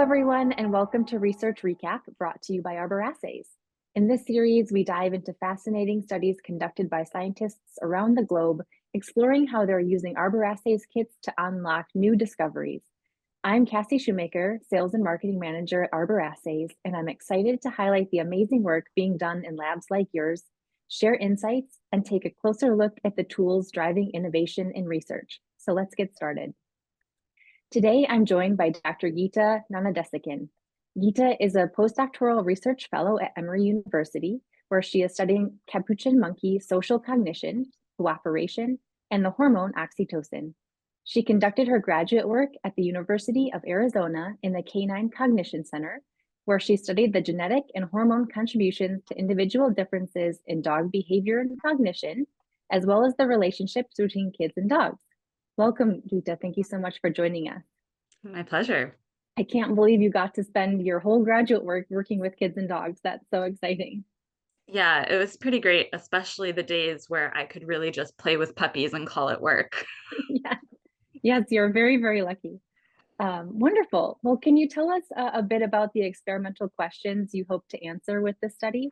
everyone, and welcome to Research Recap brought to you by Arbor Assays. In this series, we dive into fascinating studies conducted by scientists around the globe, exploring how they're using Arbor Assays kits to unlock new discoveries. I'm Cassie Shoemaker, Sales and Marketing Manager at Arbor Assays, and I'm excited to highlight the amazing work being done in labs like yours, share insights, and take a closer look at the tools driving innovation in research. So let's get started. Today, I'm joined by Dr. Gita Gnanadesikan. Gita is a postdoctoral research fellow at Emory University, where she is studying capuchin monkey social cognition, cooperation, and the hormone oxytocin. She conducted her graduate work at the University of Arizona in the Canine Cognition Center, where she studied the genetic and hormone contributions to individual differences in dog behavior and cognition, as well as the relationships between kids and dogs. Welcome, Gita. Thank you so much for joining us. My pleasure. I can't believe you got to spend your whole graduate work working with kids and dogs. That's so exciting. Yeah, it was pretty great, especially the days where I could really just play with puppies and call it work. Yes, yes, you're very, very lucky. Wonderful. Well, can you tell us a bit about the experimental questions you hope to answer with this study?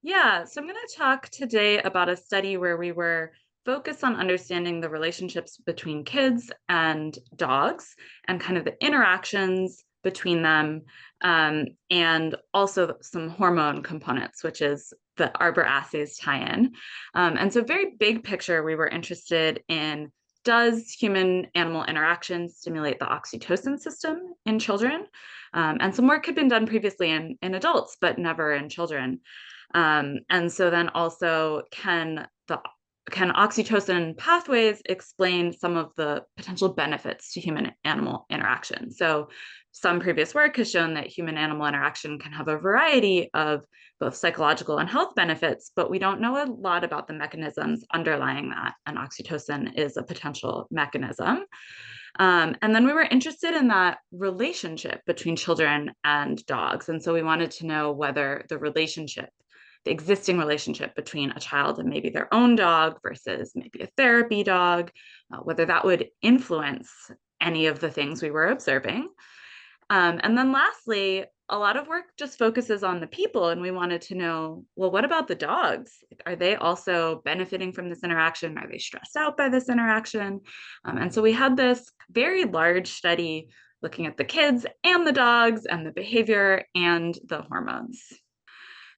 Yeah, so I'm going to talk today about a study where we were focused on understanding the relationships between kids and dogs and kind of the interactions between them, and also some hormone components, which is the Arbor assays tie-in. And so very big picture, we were interested in, does human animal interaction stimulate the oxytocin system in children? And some work had been done previously in adults, but never in children. And so then also, can oxytocin pathways explain some of the potential benefits to human animal interaction? So some previous work has shown that human animal interaction can have a variety of both psychological and health benefits, but we don't know a lot about the mechanisms underlying that, and oxytocin is a potential mechanism. And then we were interested in that relationship between children and dogs. And so we wanted to know whether the existing relationship between a child and maybe their own dog versus maybe a therapy dog, whether that would influence any of the things we were observing. And then lastly, a lot of work just focuses on the people, and we wanted to know, well, what about the dogs? Are they also benefiting from this interaction? Are they stressed out by this interaction? And so we had this very large study looking at the kids and the dogs and the behavior and the hormones.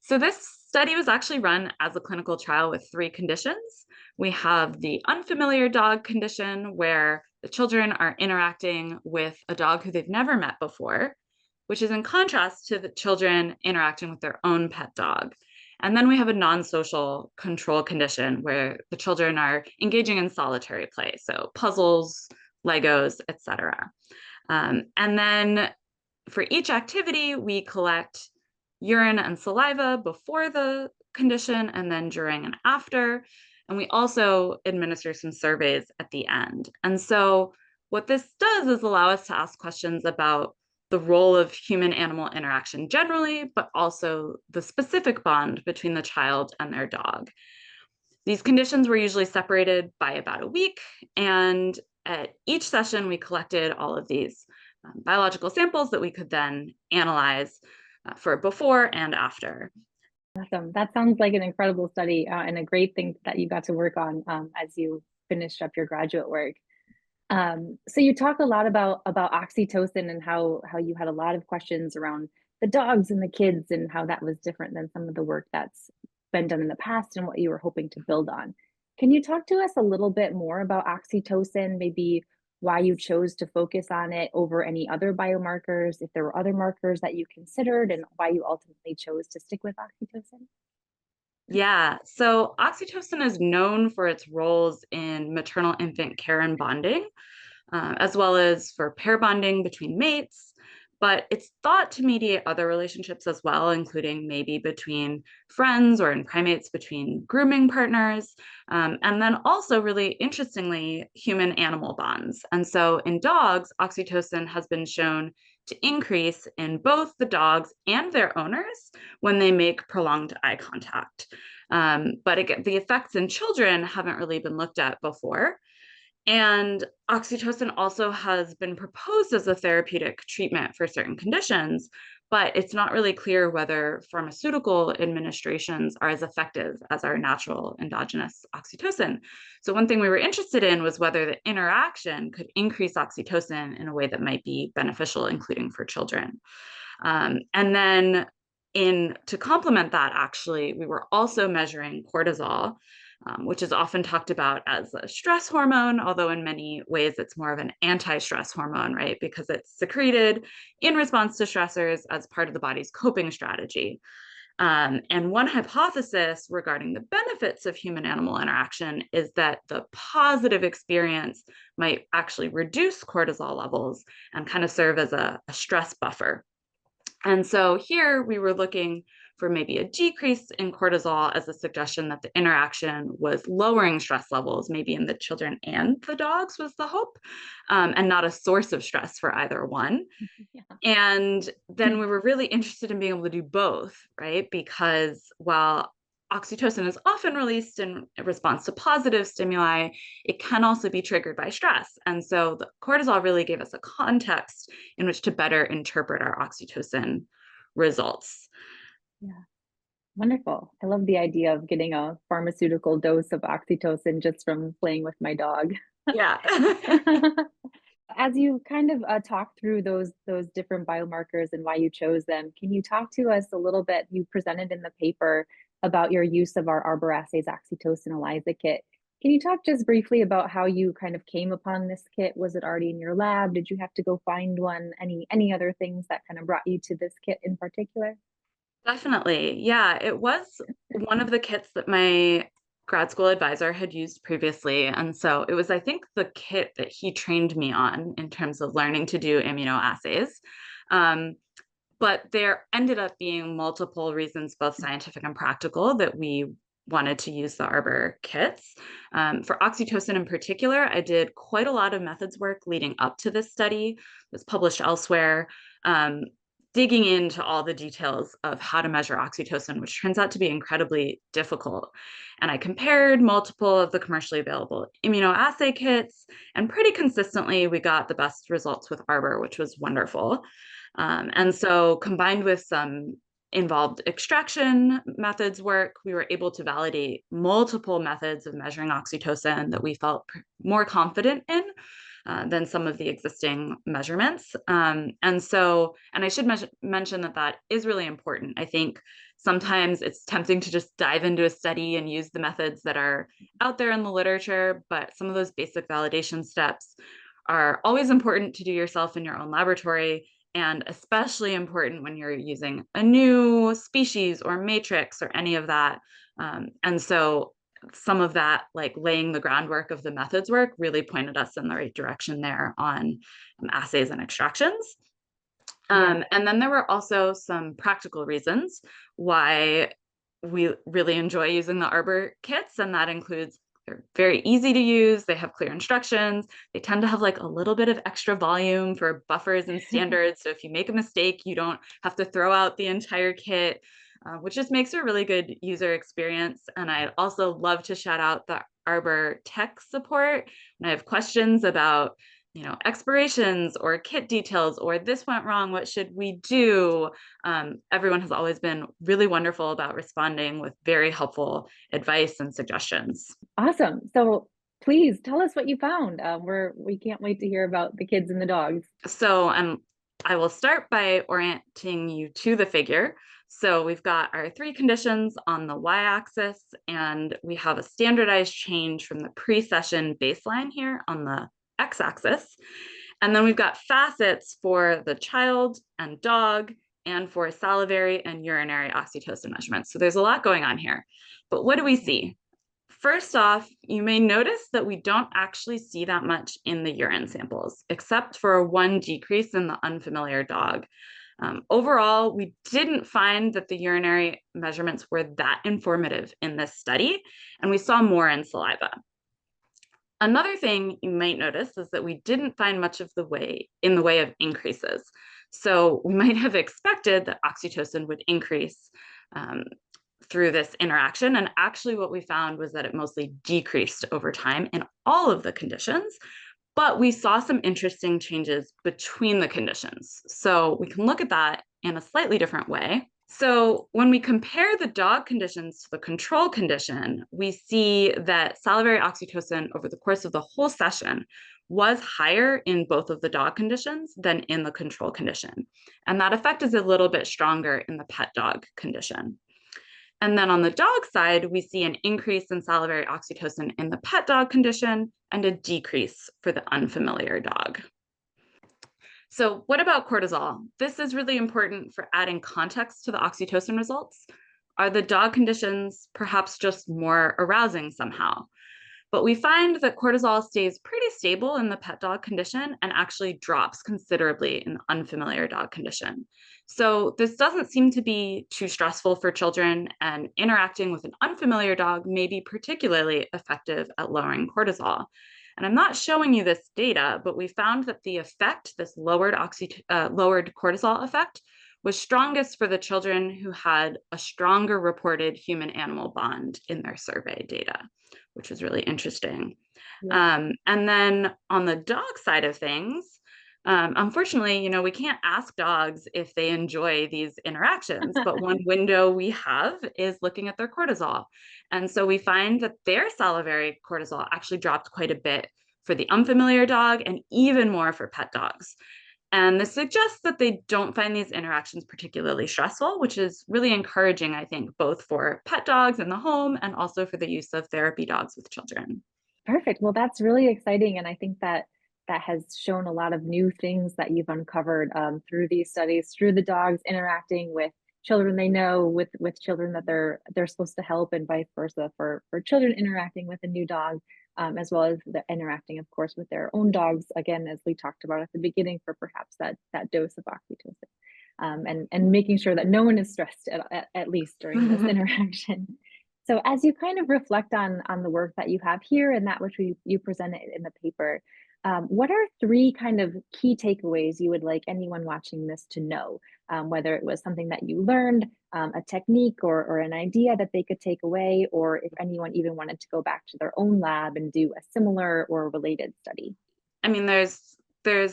So this study was actually run as a clinical trial with 3 conditions. We have the unfamiliar dog condition, where the children are interacting with a dog who they've never met before, which is in contrast to the children interacting with their own pet dog. And then we have a non-social control condition, where the children are engaging in solitary play, so puzzles, Legos, etc. And then for each activity, we collect urine and saliva before the condition and then during and after. And we also administer some surveys at the end. And so what this does is allow us to ask questions about the role of human animal interaction generally, but also the specific bond between the child and their dog. These conditions were usually separated by about a week, and at each session, we collected all of these biological samples that we could then analyze for before and after. Awesome. That sounds like an incredible study and a great thing that you got to work on as you finished up your graduate work. So you talk a lot about oxytocin and how you had a lot of questions around the dogs and the kids and how that was different than some of the work that's been done in the past and what you were hoping to build on. Can you talk to us a little bit more about oxytocin, maybe why you chose to focus on it over any other biomarkers, if there were other markers that you considered, and why you ultimately chose to stick with oxytocin? Yeah, so oxytocin is known for its roles in maternal infant care and bonding, as well as for pair bonding between mates. But it's thought to mediate other relationships as well, including maybe between friends or in primates between grooming partners. And then also, really interestingly, human animal bonds. And so in dogs, oxytocin has been shown to increase in both the dogs and their owners when they make prolonged eye contact. But again, the effects in children haven't really been looked at before. And oxytocin also has been proposed as a therapeutic treatment for certain conditions, but it's not really clear whether pharmaceutical administrations are as effective as our natural endogenous oxytocin. So one thing we were interested in was whether the interaction could increase oxytocin in a way that might be beneficial, including for children. And then to complement that, actually, we were also measuring cortisol, which is often talked about as a stress hormone, although in many ways it's more of an anti-stress hormone, right? Because it's secreted in response to stressors as part of the body's coping strategy. And one hypothesis regarding the benefits of human-animal interaction is that the positive experience might actually reduce cortisol levels and kind of serve as a stress buffer. And so here we were looking for maybe a decrease in cortisol as a suggestion that the interaction was lowering stress levels, maybe in the children and the dogs was the hope, and not a source of stress for either one. Yeah. And then we were really interested in being able to do both, right? Because while oxytocin is often released in response to positive stimuli, it can also be triggered by stress. And so the cortisol really gave us a context in which to better interpret our oxytocin results. Yeah. Wonderful. I love the idea of getting a pharmaceutical dose of oxytocin just from playing with my dog. Yeah. As you kind of talk through those different biomarkers and why you chose them, can you talk to us a little bit? You presented in the paper about your use of our Arbor Assays Oxytocin ELISA kit. Can you talk just briefly about how you kind of came upon this kit? Was it already in your lab? Did you have to go find one? Any other things that kind of brought you to this kit in particular? Definitely. Yeah, it was one of the kits that my grad school advisor had used previously. And so it was, I think, the kit that he trained me on in terms of learning to do immunoassays. Um, but there ended up being multiple reasons, both scientific and practical, that we wanted to use the Arbor kits. For oxytocin in particular, I did quite a lot of methods work leading up to this study. It was published elsewhere, digging into all the details of how to measure oxytocin, which turns out to be incredibly difficult. And I compared multiple of the commercially available immunoassay kits, and pretty consistently we got the best results with Arbor, which was wonderful. And so combined with some involved extraction methods work, we were able to validate multiple methods of measuring oxytocin that we felt more confident in than some of the existing measurements. And I should mention that that is really important. I think sometimes it's tempting to just dive into a study and use the methods that are out there in the literature, but some of those basic validation steps are always important to do yourself in your own laboratory, and especially important when you're using a new species or matrix or any of that. And so some of that, like laying the groundwork of the methods work, really pointed us in the right direction there on assays and extractions. Yeah. And then there were also some practical reasons why we really enjoy using the Arbor kits, and that includes they're very easy to use, they have clear instructions, they tend to have like a little bit of extra volume for buffers and standards. So if you make a mistake, you don't have to throw out the entire kit, which just makes a really good user experience. And I'd also love to shout out the Arbor tech support when I have questions about expirations or kit details, or this went wrong, what should we do? Everyone has always been really wonderful about responding with very helpful advice and suggestions. Awesome. So please tell us what you found. We can't wait to hear about the kids and the dogs. So I will start by orienting you to the figure. So we've got our three conditions on the y-axis, and we have a standardized change from the pre-session baseline here on the x-axis. And then we've got facets for the child and dog, and for salivary and urinary oxytocin measurements. So there's a lot going on here. But what do we see? First off, you may notice that we don't actually see that much in the urine samples, except for one decrease in the unfamiliar dog. Overall, we didn't find that the urinary measurements were that informative in this study, and we saw more in saliva. Another thing you might notice is that we didn't find much of the way in the way of increases. So we might have expected that oxytocin would increase through this interaction. And actually what we found was that it mostly decreased over time in all of the conditions, but we saw some interesting changes between the conditions. So we can look at that in a slightly different way. So when we compare the dog conditions to the control condition, we see that salivary oxytocin over the course of the whole session was higher in both of the dog conditions than in the control condition. And that effect is a little bit stronger in the pet dog condition. And then on the dog side, we see an increase in salivary oxytocin in the pet dog condition and a decrease for the unfamiliar dog. So what about cortisol? This is really important for adding context to the oxytocin results. Are the dog conditions perhaps just more arousing somehow? But we find that cortisol stays pretty stable in the pet dog condition and actually drops considerably in the unfamiliar dog condition. So this doesn't seem to be too stressful for children, and interacting with an unfamiliar dog may be particularly effective at lowering cortisol. And I'm not showing you this data, but we found that the effect, this lowered cortisol effect, was strongest for the children who had a stronger reported human-animal bond in their survey data, which was really interesting. Yeah. And then on the dog side of things, unfortunately, we can't ask dogs if they enjoy these interactions, but one window we have is looking at their cortisol. And so we find that their salivary cortisol actually dropped quite a bit for the unfamiliar dog and even more for pet dogs. And this suggests that they don't find these interactions particularly stressful, which is really encouraging, I think, both for pet dogs in the home and also for the use of therapy dogs with children. Perfect. Well, that's really exciting. And I think that that has shown a lot of new things that you've uncovered through these studies, through the dogs interacting with children they know, with children that they're supposed to help, and vice versa for children interacting with a new dog, as well as the interacting, of course, with their own dogs. Again, as we talked about at the beginning, for perhaps that dose of oxytocin, and making sure that no one is stressed at least during this interaction. So as you kind of reflect on the work that you have here and that which you presented in the paper, what are three kind of key takeaways you would like anyone watching this to know? Whether it was something that you learned, a technique or an idea that they could take away, or if anyone even wanted to go back to their own lab and do a similar or related study. I mean, there's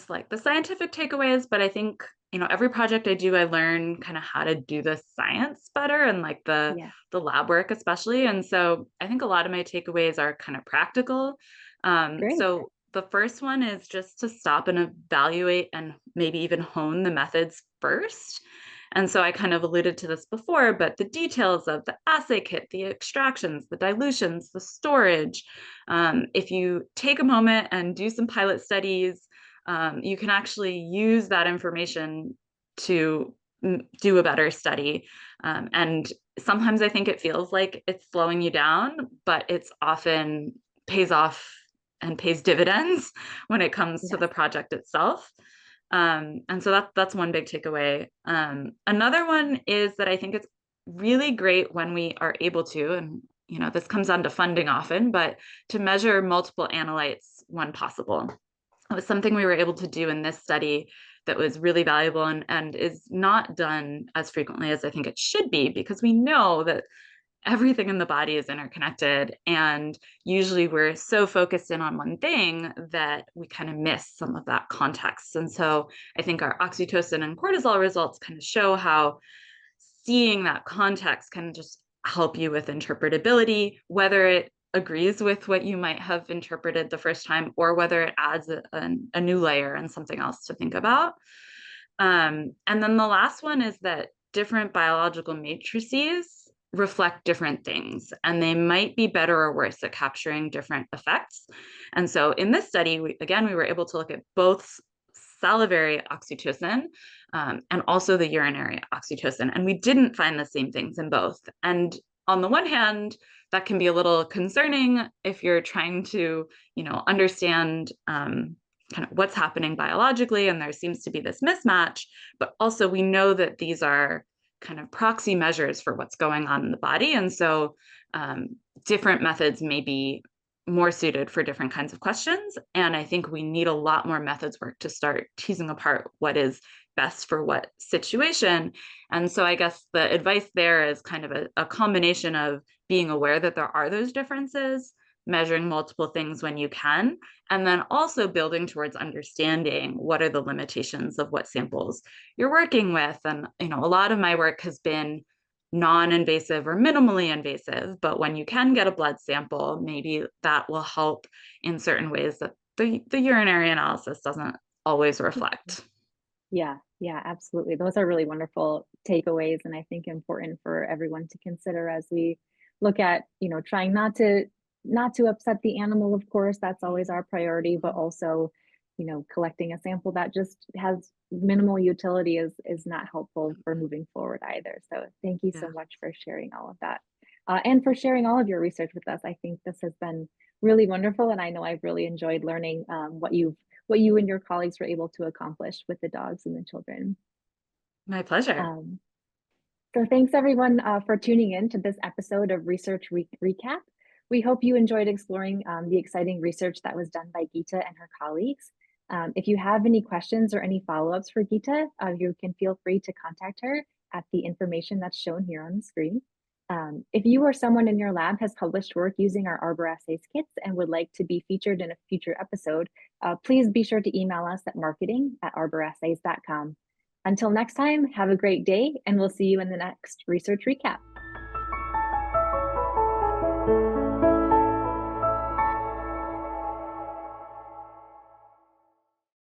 like the scientific takeaways, but I think, every project I do, I learn kind of how to do the science better, and like Yeah, the lab work especially. And so I think a lot of my takeaways are kind of practical. great. So the first one is just to stop and evaluate and maybe even hone the methods first. And so I kind of alluded to this before, but the details of the assay kit, the extractions, the dilutions, the storage, if you take a moment and do some pilot studies, you can actually use that information to do a better study. And sometimes I think it feels like it's slowing you down, but it's often pays off and pays dividends when it comes to Yes, the project itself. And so that's one big takeaway. Another one is that I think it's really great when we are able to, and this comes down to funding often, but to measure multiple analytes when possible. It was something we were able to do in this study that was really valuable, and is not done as frequently as I think it should be, because we know that everything in the body is interconnected, and usually we're so focused in on one thing that we kind of miss some of that context. And so I think our oxytocin and cortisol results kind of show how seeing that context can just help you with interpretability, whether it agrees with what you might have interpreted the first time, or whether it adds a new layer and something else to think about. And then the last one is that different biological matrices reflect different things, and they might be better or worse at capturing different effects. And so in this study, we were able to look at both salivary oxytocin, and also the urinary oxytocin, and we didn't find the same things in both. And on the one hand, that can be a little concerning if you're trying to, understand kind of what's happening biologically, and there seems to be this mismatch. But also we know that these are kind of proxy measures for what's going on in the body, and so different methods may be more suited for different kinds of questions. And I think we need a lot more methods work to start teasing apart what is best for what situation. And so I guess the advice there is kind of a combination of being aware that there are those differences, measuring multiple things when you can, and then also building towards understanding what are the limitations of what samples you're working with. And, you know, a lot of my work has been non-invasive or minimally invasive, but when you can get a blood sample, maybe that will help in certain ways that the urinary analysis doesn't always reflect. Yeah, yeah, absolutely. Those are really wonderful takeaways, and I think important for everyone to consider as we look at, trying not to upset the animal, of course, that's always our priority, but also, collecting a sample that just has minimal utility is not helpful for moving forward either. So thank you so Yeah. much for sharing all of that. And for sharing all of your research with us. I think this has been really wonderful, and I know I've really enjoyed learning what you and your colleagues were able to accomplish with the dogs and the children. My pleasure. Um, so thanks everyone for tuning in to this episode of Research Recap. We hope you enjoyed exploring the exciting research that was done by Gita and her colleagues. If you have any questions or any follow-ups for Gita, you can feel free to contact her at the information that's shown here on the screen. If you or someone in your lab has published work using our Arbor Assays kits and would like to be featured in a future episode, please be sure to email us at marketing@arborassays.com. Until next time, have a great day, and we'll see you in the next Research Recap.